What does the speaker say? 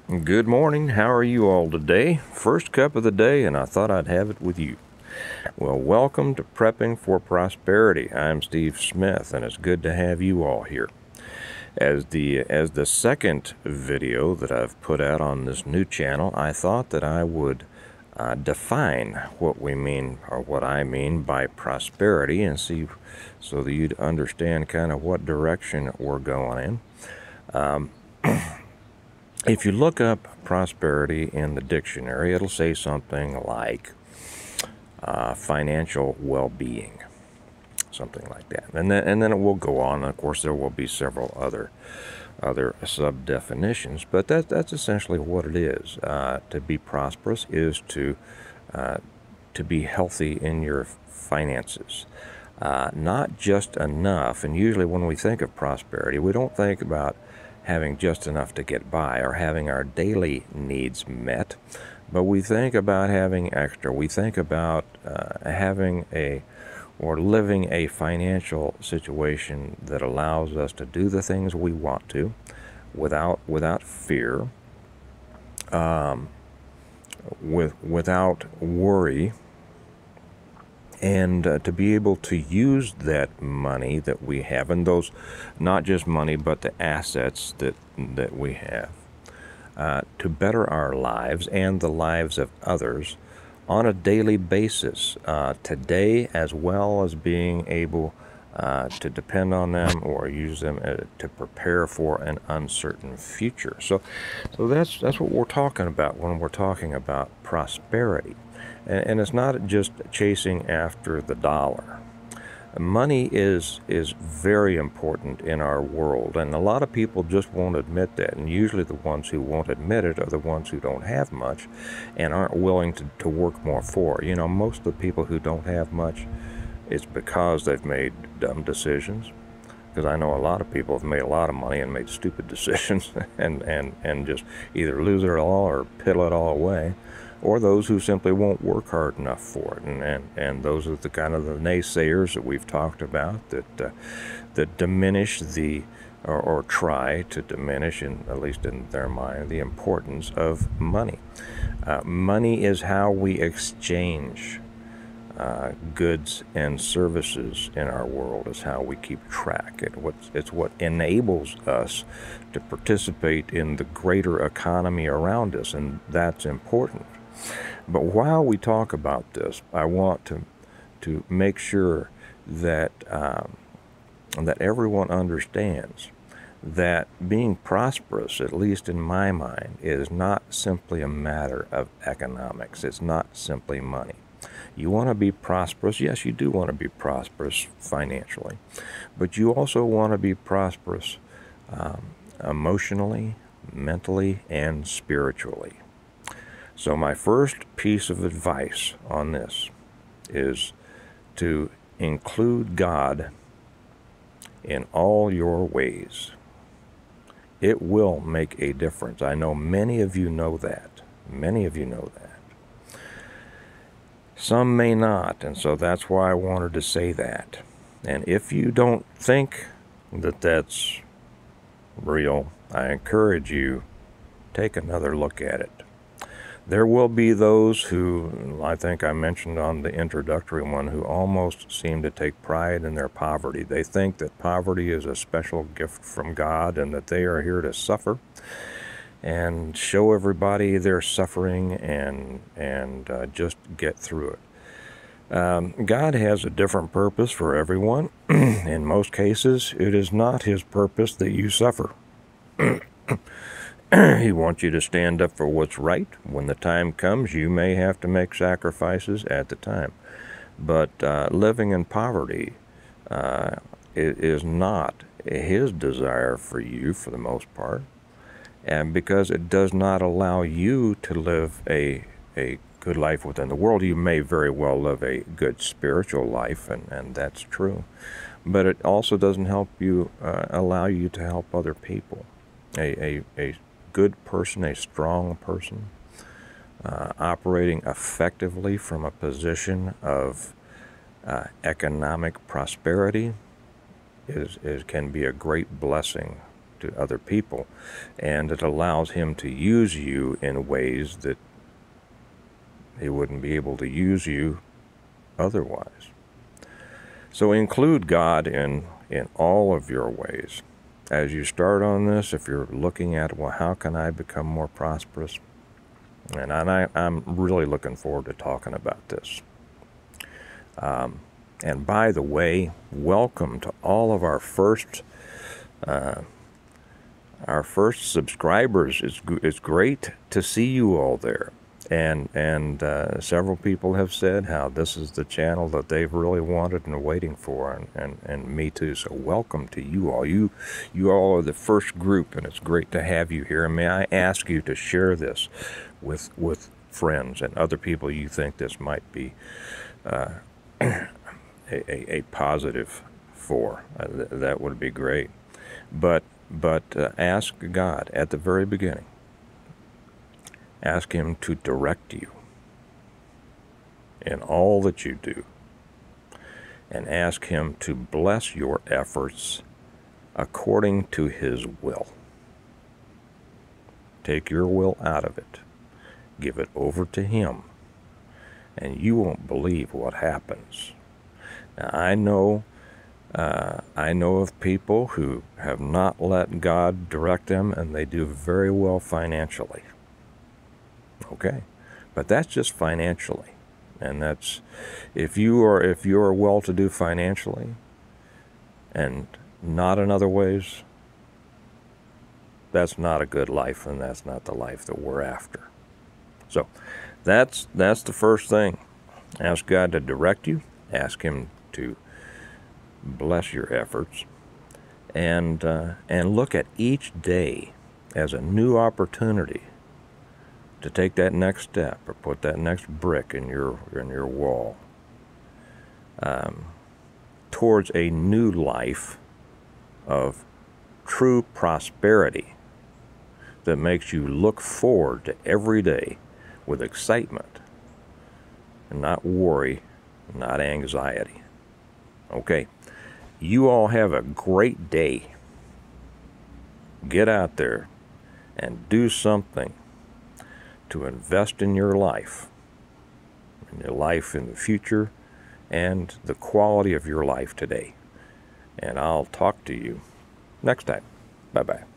Good morning. How are you all today? First cup of the day, and I thought I'd have it with you. Well, welcome to Prepping for Prosperity. I'm Steve Smith, and it's good to have you all here. As the second video that I've put out on this new channel, I thought that I would define what we mean, or what I mean, by prosperity, and see so that you'd understand kind of what direction we're going in. If you look up prosperity in the dictionary, it'll say something like financial well-being, something like that, and then it will go on. Of course, there will be several other sub-definitions, but that's essentially what it is. To be prosperous is to be healthy in your finances. Not just enough, and usually when we think of prosperity, we don't think about having just enough to get by or having our daily needs met, but we think about having extra. We think about living a financial situation that allows us to do the things we want to without fear, without worry, and to be able to use that money that we have, and those, not just money, but the assets that we have, to better our lives and the lives of others on a daily basis, today, as well as being able to depend on them or use them to prepare for an uncertain future. So that's what we're talking about when we're talking about prosperity. And it's not just chasing after the dollar. Money is very important in our world, and a lot of people just won't admit that, and usually the ones who won't admit it are the ones who don't have much and aren't willing to work more for it. You know, most of the people who don't have much, it's because they've made dumb decisions. Because I know a lot of people have made a lot of money and made stupid decisions and just either lose it all or piddle it all away, or those who simply won't work hard enough for it. And those are the kind of the naysayers that we've talked about that diminish or try to diminish, at least in their mind, the importance of money. Money is how we exchange goods and services in our world. Is how we keep track. It's what enables us to participate in the greater economy around us, and that's important. But while we talk about this, I want to make sure that that everyone understands that being prosperous, at least in my mind, is not simply a matter of economics. It's not simply money. You want to be prosperous. Yes, you do want to be prosperous financially, but you also want to be prosperous emotionally, mentally, and spiritually. So my first piece of advice on this is to include God in all your ways. It will make a difference. I know many of you know that. Many of you know that. Some may not, and so that's why I wanted to say that. And if you don't think that that's real, I encourage you, take another look at it. There will be those who, I think I mentioned on the introductory one, who almost seem to take pride in their poverty. They think that poverty is a special gift from God and that they are here to suffer and show everybody their suffering and just get through it. God has a different purpose for everyone. In most cases, it is not His purpose that you suffer. He wants you to stand up for what's right. When the time comes, you may have to make sacrifices at the time. But living in poverty is not His desire for you, for the most part, and because it does not allow you to live a good life within the world. You may very well live a good spiritual life, and that's true, but it also doesn't help you, allow you to help other people. A good person, a strong person, operating effectively from a position of economic prosperity can be a great blessing to other people, and it allows him to use you in ways that he wouldn't be able to use you otherwise. So include God in all of your ways. As you start on this, if you're looking at, well, how can I become more prosperous? And I'm really looking forward to talking about this. And by the way, welcome to all of our first subscribers. It's great to see you all there. And several people have said how this is the channel that they've really wanted and are waiting for, and me too. So welcome to you all. You all are the first group, and it's great to have you here. And may I ask you to share this with friends and other people you think this might be a positive for. That would be great. But ask God at the very beginning. Ask Him to direct you in all that you do, and ask Him to bless your efforts according to His will. Take your will out of it. Give it over to Him, and you won't believe what happens. Now, I know of people who have not let God direct them, and they do very well financially. Okay, but that's just financially, and that's if you are well-to-do financially, and not in other ways, that's not a good life, and that's not the life that we're after. So, that's the first thing. Ask God to direct you. Ask Him to bless your efforts, and look at each day as a new opportunity to take that next step or put that next brick in your wall towards a new life of true prosperity that makes you look forward to every day with excitement and not worry, not anxiety. Okay, you all have a great day. Get out there and do something to invest in your life in the future, and the quality of your life today. And I'll talk to you next time. Bye-bye.